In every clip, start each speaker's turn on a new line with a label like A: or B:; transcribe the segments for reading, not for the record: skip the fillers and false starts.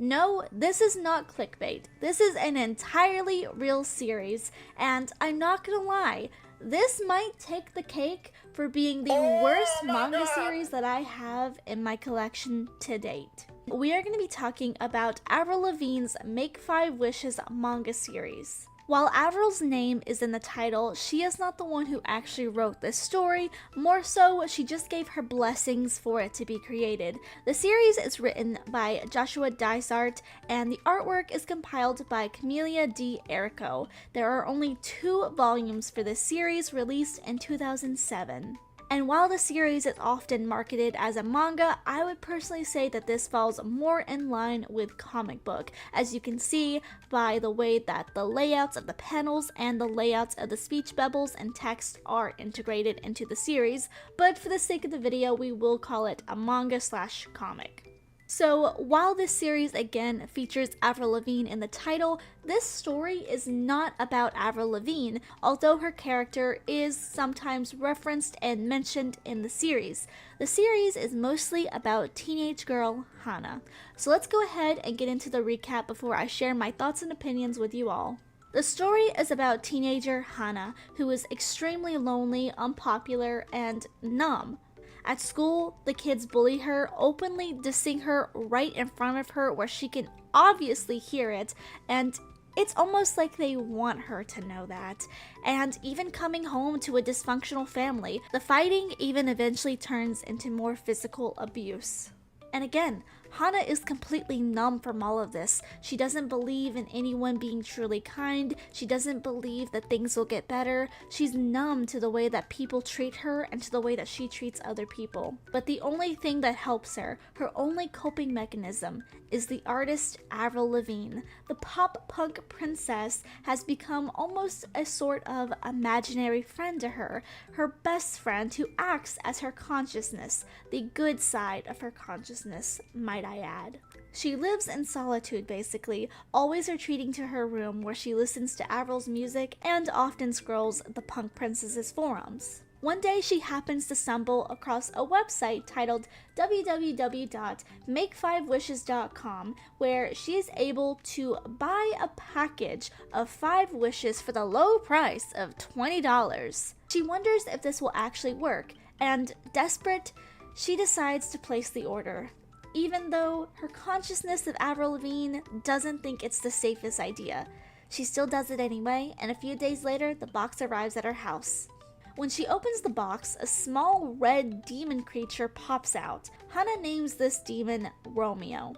A: No, this is not clickbait. This is an entirely real series, and I'm not gonna lie, this might take the cake for being the worst manga series that I have in my collection to date. We are going to be talking about Avril Lavigne's Make 5 Wishes manga series. While Avril's name is in the title, she is not the one who actually wrote this story. More so, she just gave her blessings for it to be created. The series is written by Joshua Dysart, and the artwork is compiled by Camelia D. Errico. There are only 2 volumes for this series, released in 2007. And while the series is often marketed as a manga, I would personally say that this falls more in line with comic book, as you can see by the way that the layouts of the panels and the layouts of the speech bubbles and text are integrated into the series, but for the sake of the video, we will call it a manga/comic. So while this series again features Avril Lavigne in the title, this story is not about Avril Lavigne, although her character is sometimes referenced and mentioned in the series. The series is mostly about teenage girl Hana. So let's go ahead and get into the recap before I share my thoughts and opinions with you all. The story is about teenager Hana, who is extremely lonely, unpopular, and numb. At school, the kids bully her, openly dissing her right in front of her where she can obviously hear it, and it's almost like they want her to know that. And even coming home to a dysfunctional family, the fighting even eventually turns into more physical abuse. And again, Hana is completely numb from all of this. She doesn't believe in anyone being truly kind. She doesn't believe that things will get better. She's numb to the way that people treat her and to the way that she treats other people. But the only thing that helps her, her only coping mechanism, is the artist Avril Lavigne. The pop-punk princess has become almost a sort of imaginary friend to her, her best friend who acts as her consciousness, the good side of her consciousness, might I add. She lives in solitude basically, always retreating to her room where she listens to Avril's music and often scrolls the punk princess's forums. One day she happens to stumble across a website titled www.make5wishes.com where she is able to buy a package of 5 wishes for the low price of $20. She wonders if this will actually work, and desperate, she decides to place the order, even though her consciousness of Avril Lavigne doesn't think it's the safest idea. She still does it anyway, and a few days later, the box arrives at her house. When she opens the box, a small red demon creature pops out. Hana names this demon Romeo.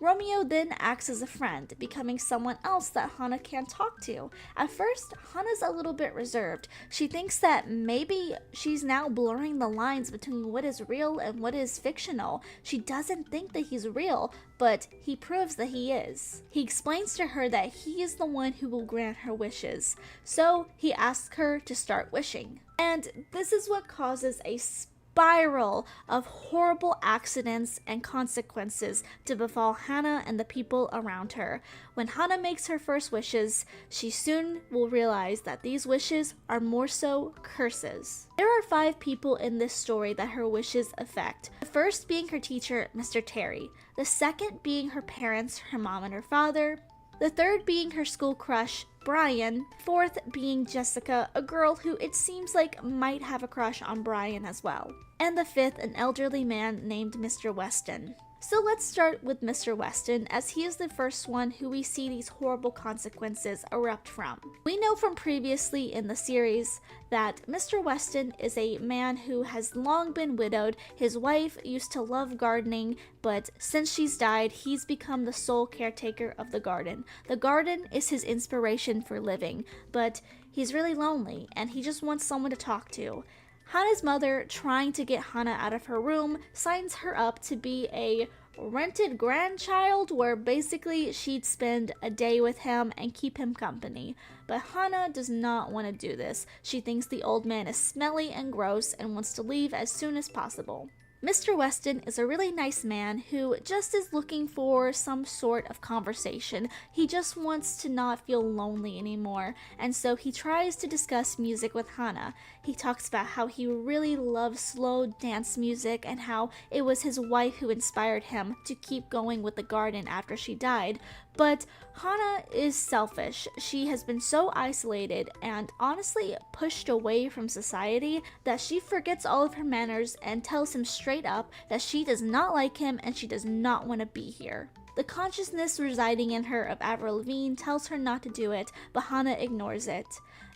A: Romeo then acts as a friend, becoming someone else that Hana can talk to. At first, Hana's a little bit reserved. She thinks that maybe she's now blurring the lines between what is real and what is fictional. She doesn't think that he's real, but he proves that he is. He explains to her that he is the one who will grant her wishes, so he asks her to start wishing. And this is what causes a spiral of horrible accidents and consequences to befall Hana and the people around her. When Hana makes her first wishes, she soon will realize that these wishes are more so curses. There are 5 people in this story that her wishes affect. The first being her teacher, Mr. Terry. The second being her parents, her mom and her father. The third being her school crush, Brian. Fourth being Jessica, a girl who it seems like might have a crush on Brian as well. And the fifth, an elderly man named Mr. Weston. So let's start with Mr. Weston, as he is the first one who we see these horrible consequences erupt from. We know from previously in the series that Mr. Weston is a man who has long been widowed. His wife used to love gardening, but since she's died, he's become the sole caretaker of the garden. The garden is his inspiration for living, but he's really lonely and he just wants someone to talk to. Hana's mother, trying to get Hana out of her room, signs her up to be a rented grandchild where basically she'd spend a day with him and keep him company. But Hana does not want to do this. She thinks the old man is smelly and gross and wants to leave as soon as possible. Mr. Weston is a really nice man who just is looking for some sort of conversation. He just wants to not feel lonely anymore, and so he tries to discuss music with Hana. He talks about how he really loves slow dance music and how it was his wife who inspired him to keep going with the garden after she died. But Hana is selfish. She has been so isolated and honestly pushed away from society that she forgets all of her manners and tells him straight up that she does not like him and she does not want to be here. The consciousness residing in her of Avril Lavigne tells her not to do it, but Hana ignores it.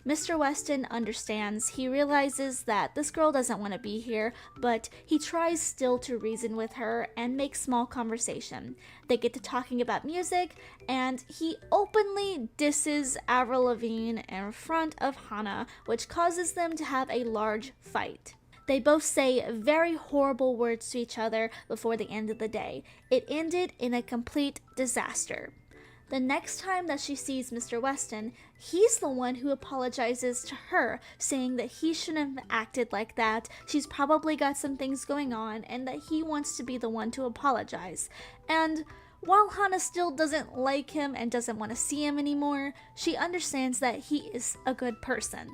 A: Mr. Weston understands. He realizes that this girl doesn't want to be here, but he tries still to reason with her and make small conversation. They get to talking about music, and he openly disses Avril Lavigne in front of Hana, which causes them to have a large fight. They both say very horrible words to each other before the end of the day. It ended in a complete disaster. The next time that she sees Mr. Weston, he's the one who apologizes to her, saying that he shouldn't have acted like that, she's probably got some things going on, and that he wants to be the one to apologize. And while Hana still doesn't like him and doesn't want to see him anymore, she understands that he is a good person.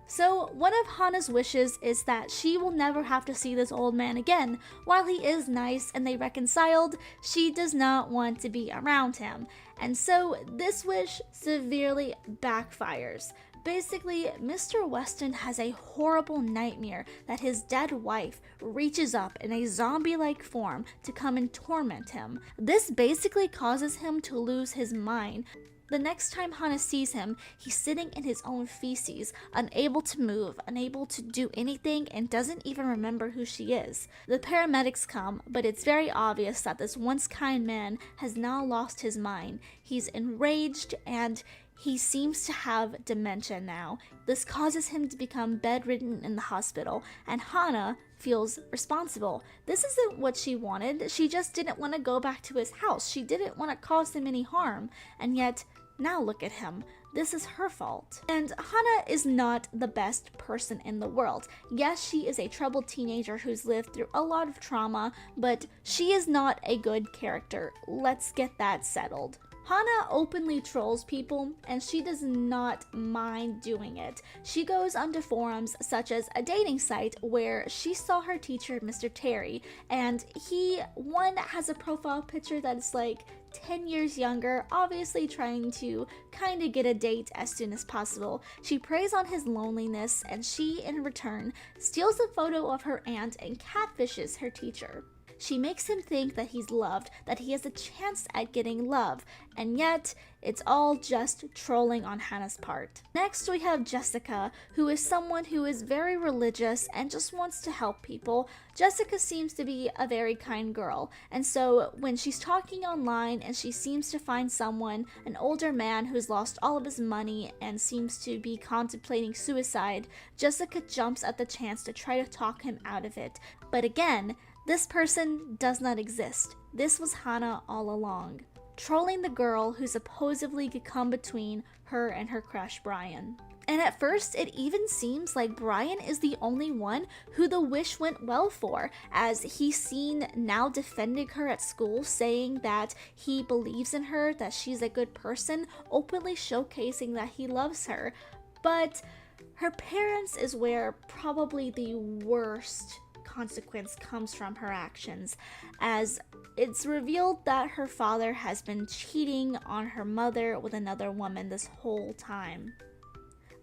A: So one of Hana's wishes is that she will never have to see this old man again. While he is nice and they reconciled, she does not want to be around him. And so this wish severely backfires. Basically, Mr. Weston has a horrible nightmare that his dead wife reaches up in a zombie-like form to come and torment him. This basically causes him to lose his mind. The next time Hana sees him, he's sitting in his own feces, unable to move, unable to do anything, and doesn't even remember who she is. The paramedics come, but it's very obvious that this once kind man has now lost his mind. He's enraged and he seems to have dementia now. This causes him to become bedridden in the hospital, and Hana feels responsible. This isn't what she wanted. She just didn't want to go back to his house. She didn't want to cause him any harm, and yet now look at him. This is her fault. And Hana is not the best person in the world. Yes, she is a troubled teenager who's lived through a lot of trauma, but she is not a good character. Let's get that settled. Hana openly trolls people, and she does not mind doing it. She goes onto forums such as a dating site where she saw her teacher, Mr. Terry, and one has a profile picture that's like 10 years younger, obviously trying to kind of get a date as soon as possible. She preys on his loneliness, and she, in return, steals a photo of her aunt and catfishes her teacher. She makes him think that he's loved, that he has a chance at getting love, and yet it's all just trolling on Hana's part. Next we have Jessica, who is someone who is very religious and just wants to help people. Jessica seems to be a very kind girl, and so when she's talking online and she seems to find someone, an older man who's lost all of his money and seems to be contemplating suicide, Jessica jumps at the chance to try to talk him out of it. But again, this person does not exist. This was Hana all along, trolling the girl who supposedly could come between her and her crush Brian. And at first, it even seems like Brian is the only one who the wish went well for, as he's seen now defending her at school, saying that he believes in her, that she's a good person, openly showcasing that he loves her. But her parents is where probably the worst consequence comes from her actions, as it's revealed that her father has been cheating on her mother with another woman this whole time.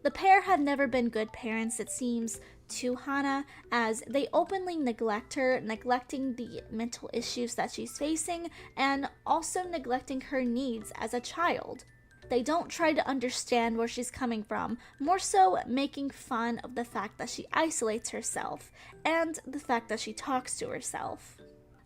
A: The pair have never been good parents, it seems, to Hana, as they openly neglect her, neglecting the mental issues that she's facing, and also neglecting her needs as a child. They don't try to understand where she's coming from, more so making fun of the fact that she isolates herself, and the fact that she talks to herself.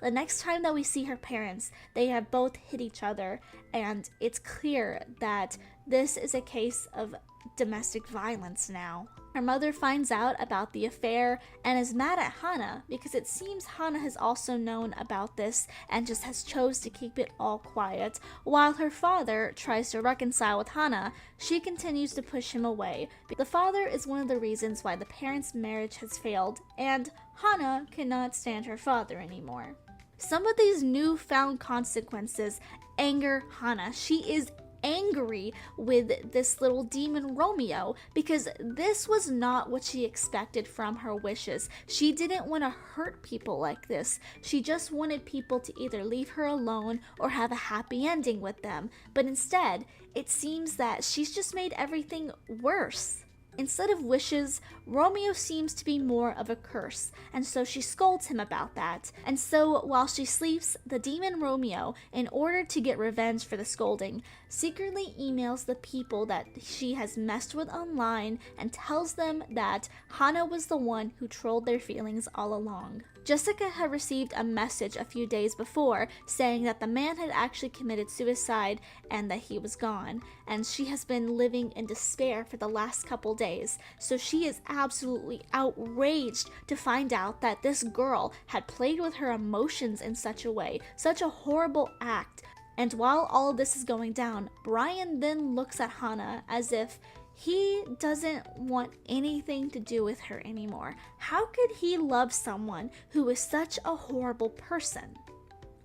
A: The next time that we see her parents, they have both hit each other, and it's clear that this is a case of domestic violence now. Her mother finds out about the affair and is mad at Hana because it seems Hana has also known about this and just has chose to keep it all quiet. While her father tries to reconcile with Hana, she continues to push him away. The father is one of the reasons why the parents' marriage has failed, and Hana cannot stand her father anymore. Some of these newfound consequences anger Hana. She is angry with this little demon Romeo because this was not what she expected from her wishes. She didn't want to hurt people like this. She just wanted people to either leave her alone or have a happy ending with them. But instead, it seems that she's just made everything worse. Instead of wishes, Romeo seems to be more of a curse, and so she scolds him about that. And so, while she sleeps, the demon Romeo, in order to get revenge for the scolding, secretly emails the people that she has messed with online and tells them that Hana was the one who trolled their feelings all along. Jessica had received a message a few days before saying that the man had actually committed suicide and that he was gone, and she has been living in despair for the last couple days. So she is absolutely outraged to find out that this girl had played with her emotions in such a way, such a horrible act. And while all of this is going down, Brian then looks at Hana as if he doesn't want anything to do with her anymore. How could he love someone who is such a horrible person?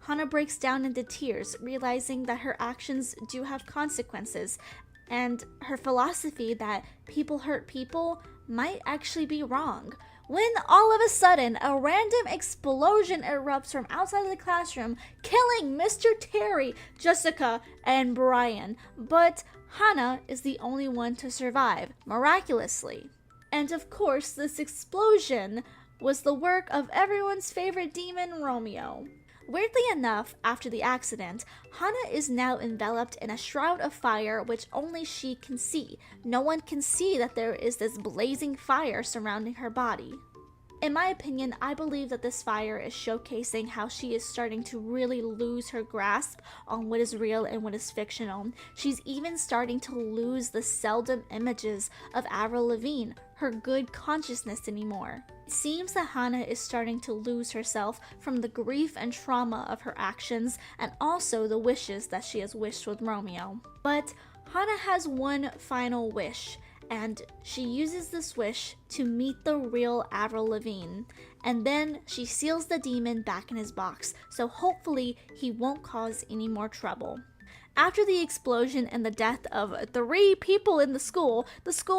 A: Hana breaks down into tears, realizing that her actions do have consequences, and her philosophy that people hurt people might actually be wrong. When all of a sudden, a random explosion erupts from outside of the classroom, killing Mr. Terry, Jessica, and Brian. But Hana is the only one to survive, miraculously. And of course, this explosion was the work of everyone's favorite demon, Romeo. Weirdly enough, after the accident, Hana is now enveloped in a shroud of fire which only she can see. No one can see that there is this blazing fire surrounding her body. In my opinion, I believe that this fire is showcasing how she is starting to really lose her grasp on what is real and what is fictional. She's even starting to lose the seldom images of Avril Lavigne, her good consciousness anymore. It seems that Hana is starting to lose herself from the grief and trauma of her actions and also the wishes that she has wished with Romeo. But Hana has one final wish, and she uses this wish to meet the real Avril Lavigne, and then she seals the demon back in his box, so hopefully he won't cause any more trouble. After the explosion and the death of 3 people in the school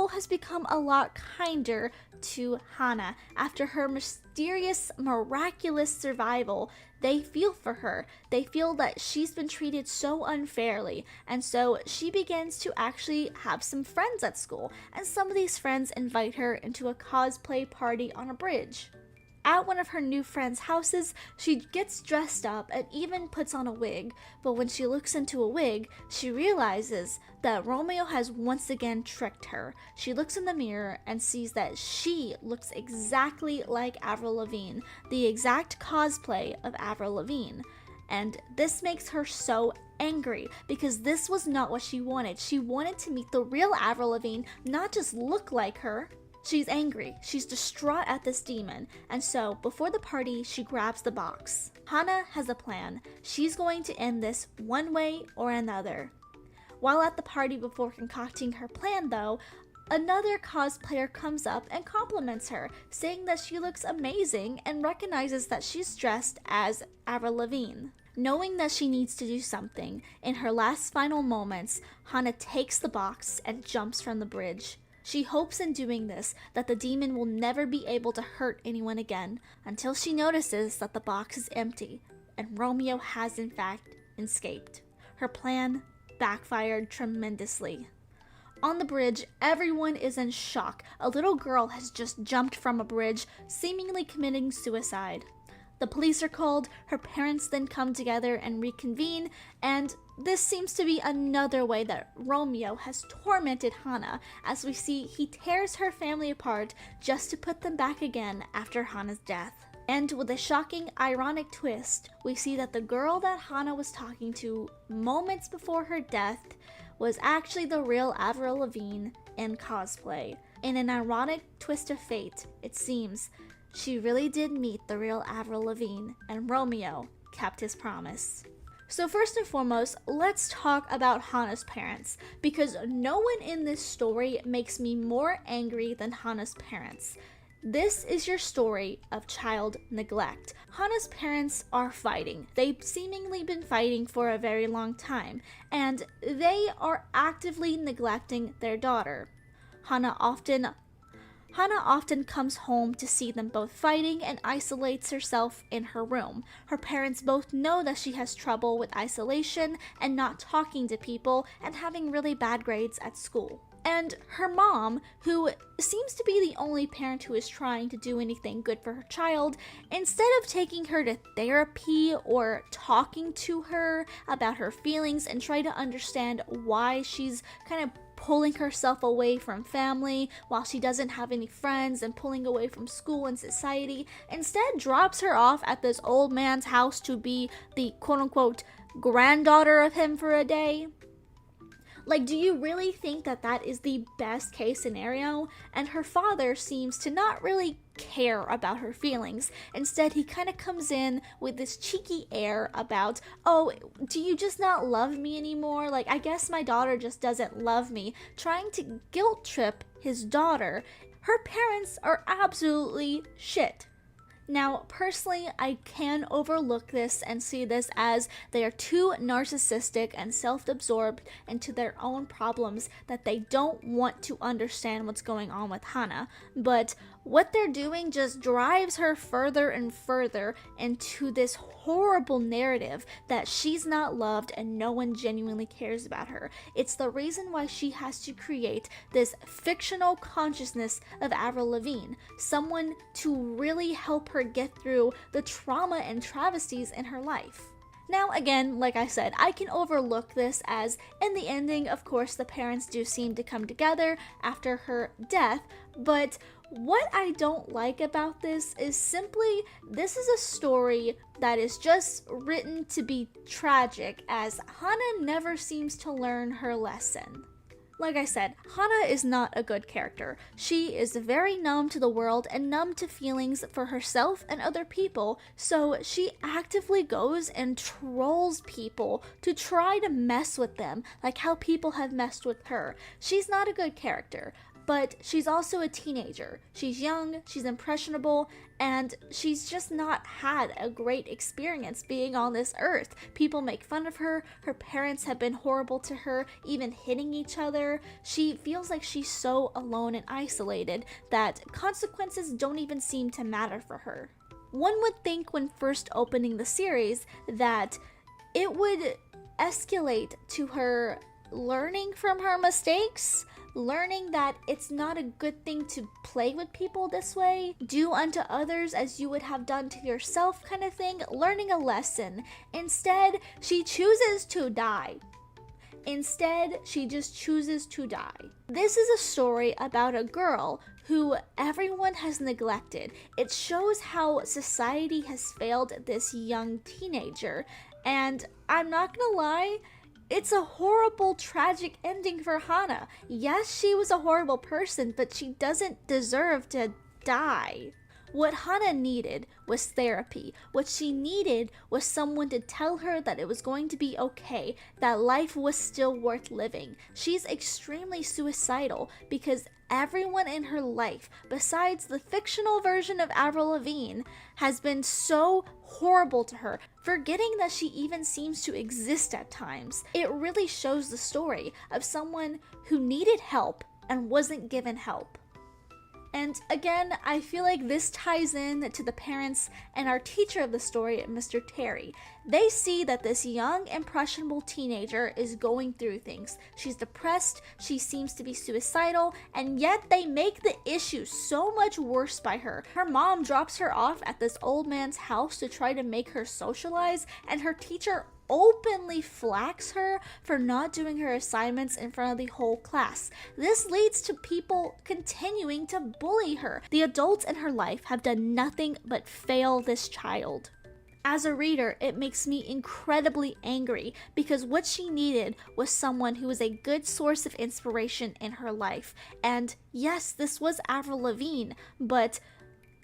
A: has become a lot kinder to Hana. After her mysterious, miraculous survival, they feel for her. They feel that she's been treated so unfairly, and so she begins to actually have some friends at school, and some of these friends invite her into a cosplay party on a bridge. At one of her new friends' houses, she gets dressed up and even puts on a wig, but when she looks into a wig, she realizes that Romeo has once again tricked her. She looks in the mirror and sees that she looks exactly like Avril Lavigne, the exact cosplay of Avril Lavigne. And this makes her so angry because this was not what she wanted. She wanted to meet the real Avril Lavigne, not just look like her. She's angry, she's distraught at this demon, and so before the party, she grabs the box. Hana has a plan. She's going to end this one way or another. While at the party before concocting her plan though, another cosplayer comes up and compliments her, saying that she looks amazing and recognizes that she's dressed as Avril Lavigne. Knowing that she needs to do something, in her last final moments, Hana takes the box and jumps from the bridge. She hopes in doing this that the demon will never be able to hurt anyone again, until she notices that the box is empty, and Romeo has in fact escaped. Her plan backfired tremendously. On the bridge, everyone is in shock. A little girl has just jumped from a bridge, seemingly committing suicide. The police are called, her parents then come together and reconvene, and this seems to be another way that Romeo has tormented Hana, as we see he tears her family apart just to put them back again after Hana's death. And with a shocking, ironic twist, we see that the girl that Hana was talking to moments before her death was actually the real Avril Lavigne in cosplay. In an ironic twist of fate, it seems she really did meet the real Avril Lavigne, and Romeo kept his promise. So first and foremost, let's talk about Hana's parents, because no one in this story makes me more angry than Hana's parents. This is your story of child neglect. Hana's parents are fighting. They've seemingly been fighting for a very long time, and they are actively neglecting their daughter. Hana often comes home to see them both fighting and isolates herself in her room. Her parents both know that she has trouble with isolation and not talking to people and having really bad grades at school. And her mom, who seems to be the only parent who is trying to do anything good for her child, instead of taking her to therapy or talking to her about her feelings and try to understand why she's kind of pulling herself away from family while she doesn't have any friends and pulling away from school and society, instead drops her off at this old man's house to be the quote-unquote granddaughter of him for a day. Like, do you really think that that is the best case scenario? And her father seems to not really care about her feelings. Instead, he kind of comes in with this cheeky air about, oh, do you just not love me anymore? Like, I guess my daughter just doesn't love me. Trying to guilt trip his daughter. Her parents are absolutely shit. Now, personally, I can overlook this and see this as they are too narcissistic and self-absorbed into their own problems that they don't want to understand what's going on with Hana. But what they're doing just drives her further and further into this horrible narrative that she's not loved and no one genuinely cares about her. It's the reason why she has to create this fictional consciousness of Avril Lavigne, someone to really help her get through the trauma and travesties in her life. Now, again, like I said, I can overlook this as, in the ending, of course, the parents do seem to come together after her death, but what I don't like about this is simply, this is a story that is just written to be tragic, as Hana never seems to learn her lesson. Like I said, Hana is not a good character. She is very numb to the world and numb to feelings for herself and other people, so she actively goes and trolls people to try to mess with them, like how people have messed with her. She's not a good character, but she's also a teenager. She's young, she's impressionable, and she's just not had a great experience being on this earth. People make fun of her, her parents have been horrible to her, even hitting each other. She feels like she's so alone and isolated that consequences don't even seem to matter for her. One would think when first opening the series that it would escalate to her learning from her mistakes, learning that it's not a good thing to play with people this way, do unto others as you would have done to yourself kind of thing, learning a lesson. Instead, she chooses to die. Instead, she just chooses to die. This is a story about a girl who everyone has neglected. It shows how society has failed this young teenager, and I'm not gonna lie, it's a horrible, tragic ending for Hana. Yes, she was a horrible person, but she doesn't deserve to die. What Hana needed was therapy. What she needed was someone to tell her that it was going to be okay, that life was still worth living. She's extremely suicidal because everyone in her life, besides the fictional version of Avril Lavigne, has been so horrible to her, forgetting that she even seems to exist at times. It really shows the story of someone who needed help and wasn't given help. And again, I feel like this ties in to the parents and our teacher of the story, Mr. Terry. They see that this young, impressionable teenager is going through things. She's depressed, she seems to be suicidal, and yet they make the issue so much worse by her. Her mom drops her off at this old man's house to try to make her socialize, and her teacher openly flags her for not doing her assignments in front of the whole class. This leads to people continuing to bully her. The adults in her life have done nothing but fail this child. As a reader, it makes me incredibly angry because what she needed was someone who was a good source of inspiration in her life. And yes, this was Avril Lavigne, but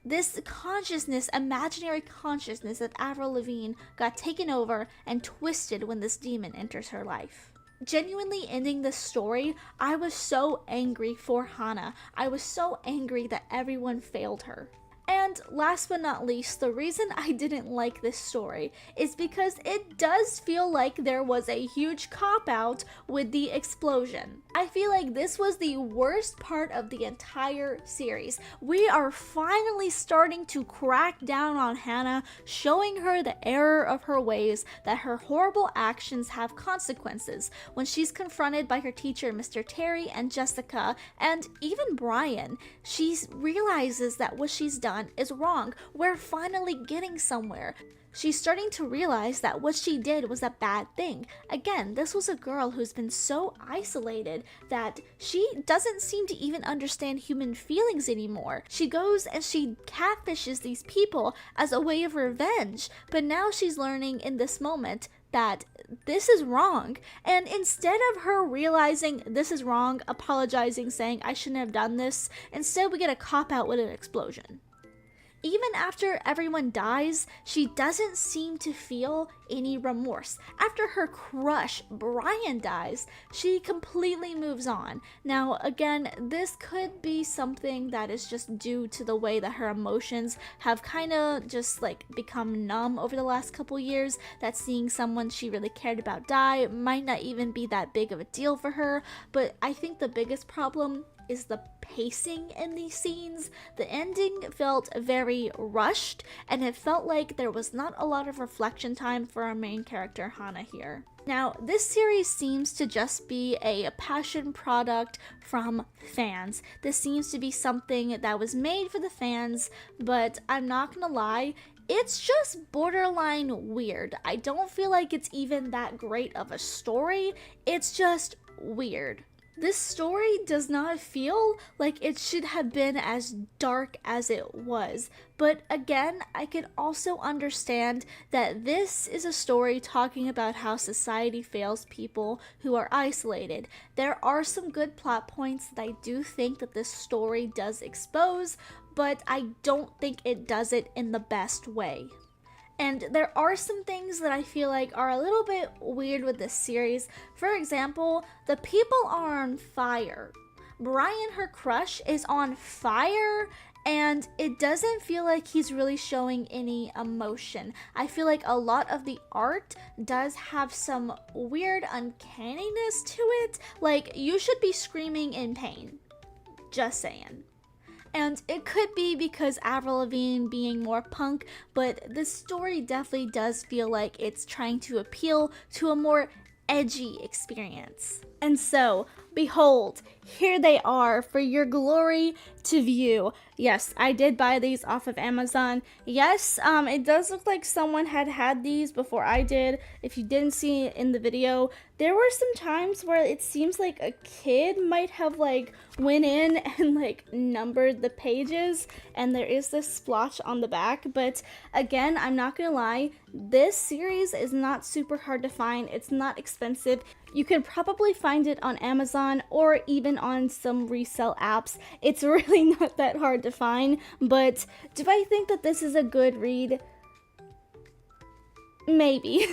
A: this consciousness, imaginary consciousness of Avril Lavigne got taken over and twisted when this demon enters her life. genuinely ending this story, I was so angry for Hana. I was so angry that everyone failed her. And last but not least, the reason I didn't like this story is because it does feel like there was a huge cop-out with the explosion. I feel like this was the worst part of the entire series. We are finally starting to crack down on Hana, showing her the error of her ways, that her horrible actions have consequences. When she's confronted by her teacher, Mr. Terry, and Jessica, and even Brian, she realizes that what she's done is wrong. We're finally getting somewhere. She's starting to realize that what she did was a bad thing. Again, this was a girl who's been so isolated that she doesn't seem to even understand human feelings anymore. She goes and she catfishes these people as a way of revenge, but now she's learning in this moment that this is wrong. And instead of her realizing this is wrong, apologizing, saying I shouldn't have done this, instead we get a cop-out with an explosion. Even after everyone dies, she doesn't seem to feel any remorse. After her crush, Brian, dies, she completely moves on. Now, again, this could be something that is just due to the way that her emotions have kind of just like become numb over the last couple years, that seeing someone she really cared about die might not even be that big of a deal for her. But I think the biggest problem is the pacing in these scenes. The ending felt very rushed, and it felt like there was not a lot of reflection time for our main character Hana here. Now, this series seems to just be a passion product from fans. This seems to be something that was made for the fans, but I'm not gonna lie, it's just borderline weird. I don't feel like it's even that great of a story. It's just weird. This story does not feel like it should have been as dark as it was. But again, I can also understand that this is a story talking about how society fails people who are isolated. There are some good plot points that I do think that this story does expose, but I don't think it does it in the best way. And there are some things that I feel like are a little bit weird with this series. For example, the people are on fire. Brian, her crush, is on fire, and it doesn't feel like he's really showing any emotion. I feel like a lot of the art does have some weird uncanniness to it. Like, you should be screaming in pain. Just saying. And it could be because Avril Lavigne being more punk, but this story definitely does feel like it's trying to appeal to a more edgy experience. And so, behold, here they are for your glory to view. Yes, I did buy these off of Amazon. Yes, it does look like someone had these before I did. If you didn't see it in the video, there were some times where it seems like a kid might have like went in and like numbered the pages, and there is this splotch on the back. But again, I'm not gonna lie, this series is not super hard to find. It's not expensive. You can probably find it on Amazon or even on some resale apps. It's really not that hard to find, but do I think that this is a good read? Maybe.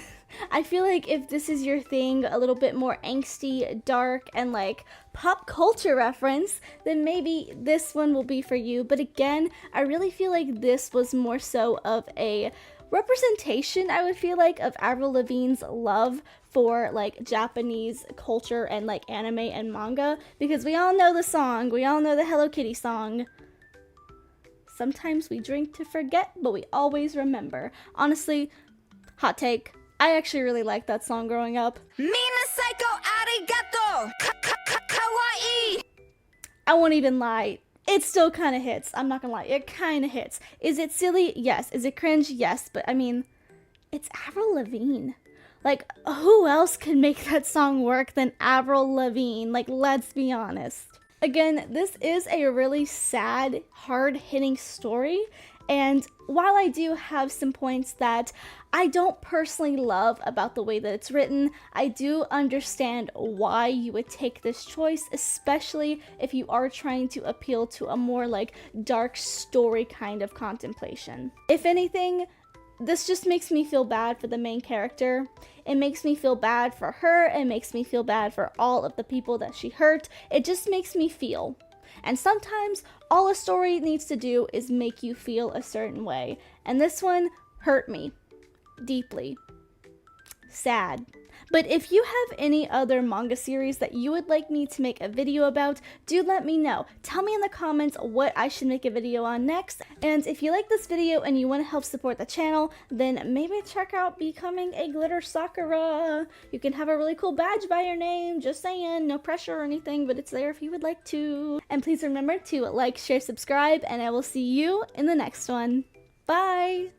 A: I feel like if this is your thing, a little bit more angsty, dark, and like pop culture reference, then maybe this one will be for you. But again, I really feel like this was more so of a representation, I would feel like, of Avril Lavigne's love for like Japanese culture and like anime and manga, because we all know the song, we all know the Hello Kitty song. Sometimes we drink to forget, but we always remember. Honestly, hot take, I actually really liked that song growing up. Mina psycho arigato kawaii. I won't even lie, it still kind of hits. I'm not gonna lie, it kind of hits. Is it silly? Yes. Is it cringe? Yes. But I mean, it's Avril Lavigne. Like, who else can make that song work than Avril Lavigne? Like, let's be honest. Again, this is a really sad, hard-hitting story, and while I do have some points that I don't personally love about the way that it's written, I do understand why you would take this choice, especially if you are trying to appeal to a more like dark story kind of contemplation. If anything, this just makes me feel bad for the main character. It makes me feel bad for her. It makes me feel bad for all of the people that she hurt. It just makes me feel. And sometimes all a story needs to do is make you feel a certain way. And this one hurt me deeply. Sad. But if you have any other manga series that you would like me to make a video about, do let me know. Tell me in the comments what I should make a video on next. And if you like this video and you want to help support the channel, then maybe check out becoming a glitter Sakura. You can have a really cool badge by your name. Just saying, no pressure or anything, but it's there if you would like to. And please remember to like, share, subscribe, and I will see you in the next one. Bye!